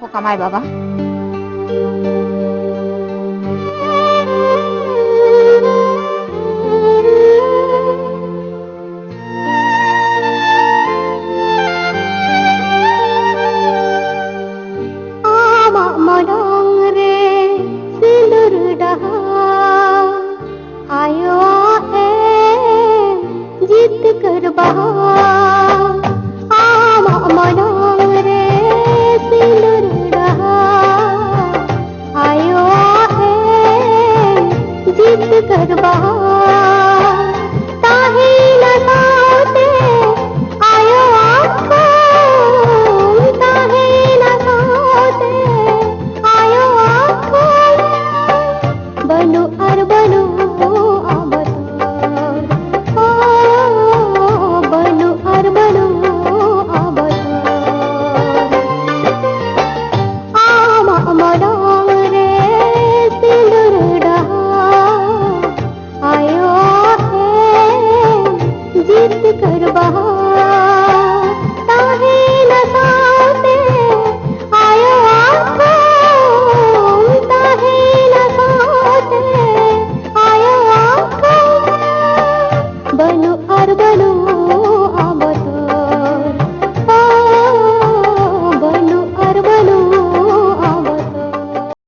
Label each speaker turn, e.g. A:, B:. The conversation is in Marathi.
A: हो का माय बाबा.
B: आयो है जीत कर बहार मनोंग रे सिंदूर डहा आयो है जीत कर बहार ताही न साथे आयो आँखों ताही न साथे आयो आँखों बनो अर बनो कर बहार ताहे न साथे आयो आँखों ताहे न साथे आयो आँखों बनो अर बनो